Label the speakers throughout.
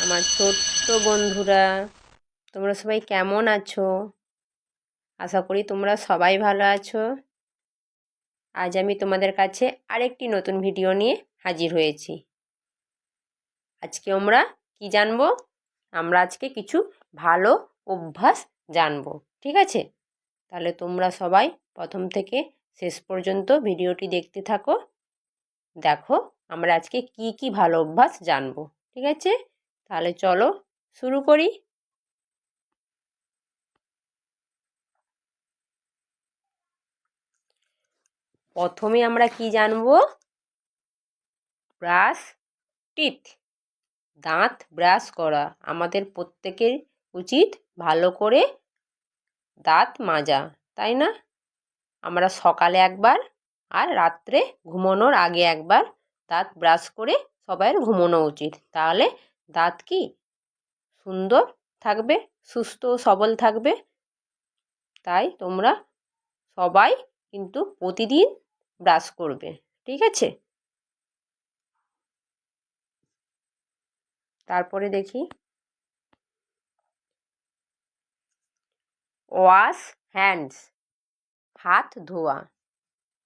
Speaker 1: আমার ছোট্ট বন্ধুরা, তোমরা সবাই কেমন আছো? আশা করি তোমরা সবাই ভালো আছো। আজ আমি তোমাদের কাছে আরেকটি নতুন ভিডিও নিয়ে হাজির হয়েছি। আজকে আমরা কি জানবো? আমরা আজকে কিছু ভালো অভ্যাস জানবো, ঠিক আছে? তাহলে তোমরা সবাই প্রথম থেকে শেষ পর্যন্ত ভিডিওটি দেখতে থাকো। দেখো আমরা আজকে কি কি ভালো অভ্যাস জানবো, ঠিক আছে? তাহলে চলো শুরু করি। প্রথমে আমরা কি জানবো? ব্রাশ টিথ, দাঁত ব্রাশ করা। আমাদের প্রত্যেকের উচিত ভালো করে দাঁত মাজা, তাই না? আমরা সকালে একবার আর রাত্রে ঘুমানোর আগে একবার দাঁত ব্রাশ করে সবাইয়ের ঘুমানো উচিত। তাহলে দাঁত কি সুন্দর থাকবে, সুস্থ ও সবল থাকবে। তাই তোমরা সবাই কিন্তু প্রতিদিন ব্রাশ করবে, ঠিক আছে? তারপরে দেখি ওয়াশ হ্যান্ডস, হাত ধোয়া।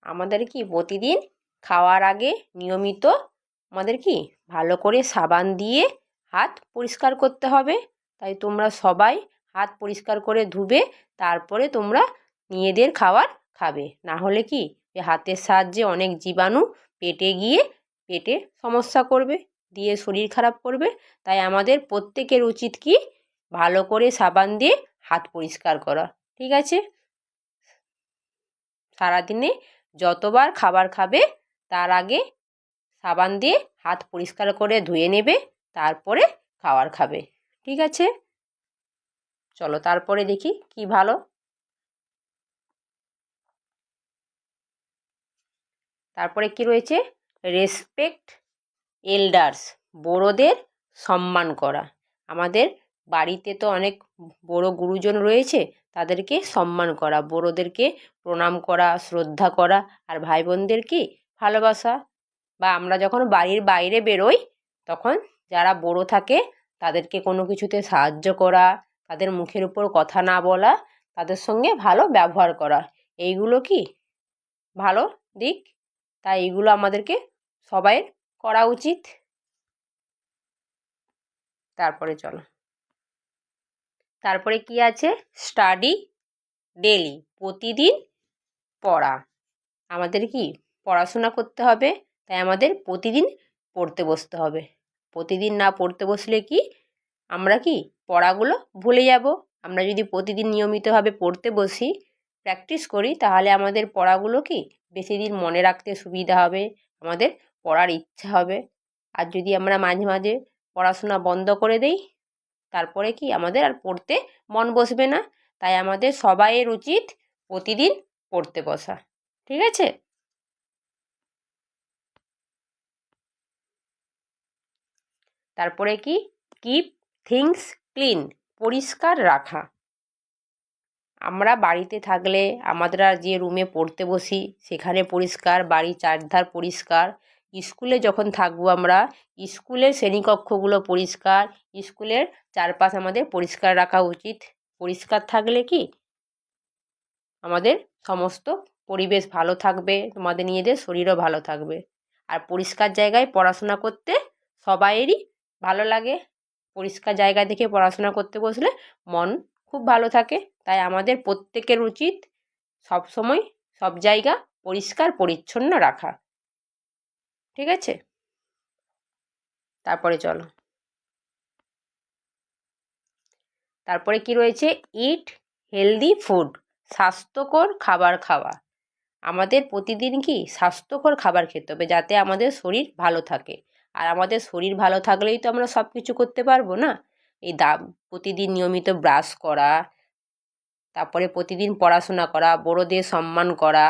Speaker 1: আমাদের কি প্রতিদিন খাওয়ার আগে নিয়মিত আমাদের কি ভালো করে সাবান দিয়ে হাত পরিষ্কার করতে হবে। তাই তোমরা সবাই হাত পরিষ্কার করে ধুবে, তারপরে তোমরা নিজেদের খাবার খাবে। না হলে কি হাতের সাহায্যে অনেক জীবাণু পেটে গিয়ে পেটে সমস্যা করবে, দিয়ে শরীর খারাপ করবে। তাই আমাদের প্রত্যেকের উচিত কি ভালো করে সাবান দিয়ে হাত পরিষ্কার করা, ঠিক আছে? সারাদিনে যতবার খাবার খাবে তার আগে সাবান দিয়ে হাত পরিষ্কার করে ধুয়ে নেবে, তারপরে খাবার খাবে, ঠিক আছে? চলো তারপরে দেখি কি ভালো। তারপরে কি রয়েছে? রেসপেক্ট এল্ডার্স, বড়োদের সম্মান করা। আমাদের বাড়িতে তো অনেক বড় গুরুজন রয়েছে, তাদেরকে সম্মান করা, বড়োদেরকে প্রণাম করা, শ্রদ্ধা করা। আর ভাই বোনদের কি ভালোবাসা। বা আমরা যখন বাড়ির বাইরে বেরোই তখন যারা বড়ো থাকে তাদেরকে কোনো কিছুতে সাহায্য করা, তাদের মুখের উপর কথা না বলা, তাদের সঙ্গে ভালো ব্যবহার করা, এইগুলো কি ভালো দিক। তাই এইগুলো আমাদেরকে সবাই করা উচিত। তারপরে চলো, তারপরে কি আছে? স্টাডি ডেলি, প্রতিদিন পড়া। আমাদের কি পড়াশোনা করতে হবে, তাই আমাদের প্রতিদিন পড়তে বসতে হবে। প্রতিদিন না পড়তে বসলে কি আমরা কি পড়াগুলো ভুলে যাব। আমরা যদি প্রতিদিন নিয়মিতভাবে পড়তে বসি, প্র্যাকটিস করি, তাহলে আমাদের পড়াগুলো কি বেশি দিন মনে রাখতে সুবিধা হবে, আমাদের পড়ার ইচ্ছা হবে। আর যদি আমরা মাঝে মাঝে পড়াশোনা বন্ধ করে দেই, তারপরে কি আমাদের আর পড়তে মন বসবে না। তাই আমাদের সবাইয়ের উচিত প্রতিদিন পড়তে বসা, ঠিক আছে? তারপরে কি? কিপ থিংস ক্লিন, পরিষ্কার রাখা। আমরা বাড়িতে থাকলে আমরা যে রুমে পড়তে বসি সেখানে পরিষ্কার, বাড়ির চারধার পরিষ্কার। স্কুলে যখন থাকবো আমরা, স্কুলের শ্রেণীকক্ষগুলো পরিষ্কার, স্কুলের চারপাশ আমাদের পরিষ্কার রাখা উচিত। পরিষ্কার থাকলে কি আমাদের সমস্ত পরিবেশ ভালো থাকবে, তোমাদের নিজেদের শরীরও ভালো থাকবে। আর পরিষ্কার জায়গায় পড়াশোনা করতে সবাইয়েরই ভালো লাগে। পরিষ্কার জায়গা দেখে পড়াশোনা করতে বসলে মন খুব ভালো থাকে। তাই আমাদের প্রত্যেকের উচিত সবসময় সব জায়গা পরিষ্কার পরিচ্ছন্ন রাখা, ঠিক আছে? তারপরে চলো, তারপরে কি রয়েছে? ইট হেলদি ফুড, স্বাস্থ্যকর খাবার খাওয়া। আমাদের প্রতিদিন কি স্বাস্থ্যকর খাবার খেতে হবে, যাতে আমাদের শরীর ভালো থাকে। আর আমাদের শরীর ভালো থাকলেই তো আমরা সব কিছু করতে পারবো না। এই প্রতিদিন নিয়মিত ব্রাশ করা, তারপরে প্রতিদিন পড়াশোনা করা, বড়োদের সম্মান করা,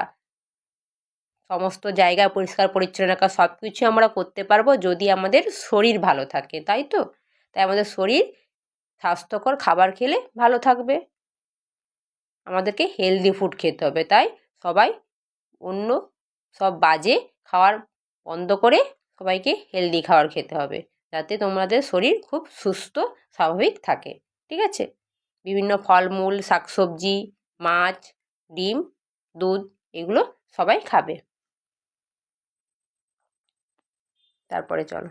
Speaker 1: সমস্ত জায়গা পরিষ্কার পরিচ্ছন্ন রাখা, সব কিছু আমরা করতে পারবো যদি আমাদের শরীর ভালো থাকে, তাই তো? তাই আমাদের শরীর স্বাস্থ্যকর খাবার খেলে ভালো থাকবে। আমাদেরকে হেলদি ফুড খেতে হবে। তাই সবাই অন্য সব বাজে খাওয়ার বন্ধ করে সবাইকে হেলদি খাবার খেতে হবে, যাতে তোমাদের শরীর খুব সুস্থ স্বাভাবিক থাকে। ঠিক আছে? বিভিন্ন ফলমূল, শাকসবজি, মাছ, ডিম, দুধ এগুলো সবাই খাবে। তারপরে চলো,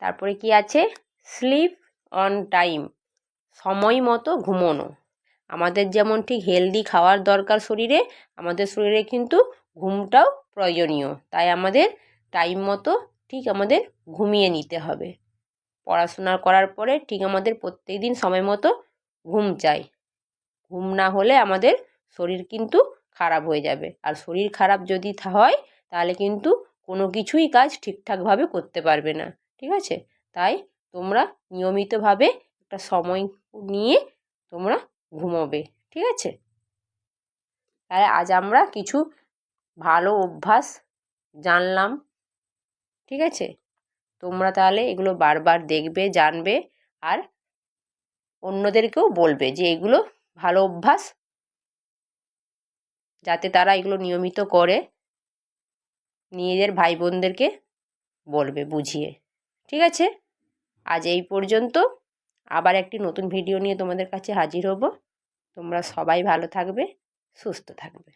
Speaker 1: তারপরে কি আছে? স্লিপ অন টাইম, সময় মতো ঘুমোনো। আমাদের যেমন ঠিক হেলদি খাওয়ার দরকার শরীরে, আমাদের শরীরে কিন্তু ঘুমটাও প্রয়োজনীয়। তাই আমাদের টাইম মতো ঠিক আমাদের ঘুমিয়ে নিতে হবে। পড়াশোনা করার পরে ঠিক আমাদের প্রত্যেক দিন সময় মতো ঘুম চাই। ঘুম না হলে আমাদের শরীর কিন্তু খারাপ হয়ে যাবে, আর শরীর খারাপ যদি হয় তাহলে কিন্তু কোনো কিছুই কাজ ঠিকঠাকভাবে করতে পারবে না। ঠিক আছে? তাই তোমরা নিয়মিতভাবে একটা সময় নিয়ে তোমরা ঘুমোবে। ঠিক আছে? তাই আজ আমরা কিছু ভালো অভ্যাস জানলাম। ঠিক আছে? তোমরা তাহলে এগুলো বারবার দেখবে, জানবে, আর অন্যদেরকেও বলবে যে এগুলো ভালো অভ্যাস, যাতে তারা এগুলো নিয়মিত করে। নিজেদের ভাই বোনদেরকে বলবে বুঝিয়ে। ঠিক আছে? আজ এই পর্যন্ত। আবার একটি নতুন ভিডিও নিয়ে তোমাদের কাছে হাজির হব। তোমরা সবাই ভালো থাকবে, সুস্থ থাকবে।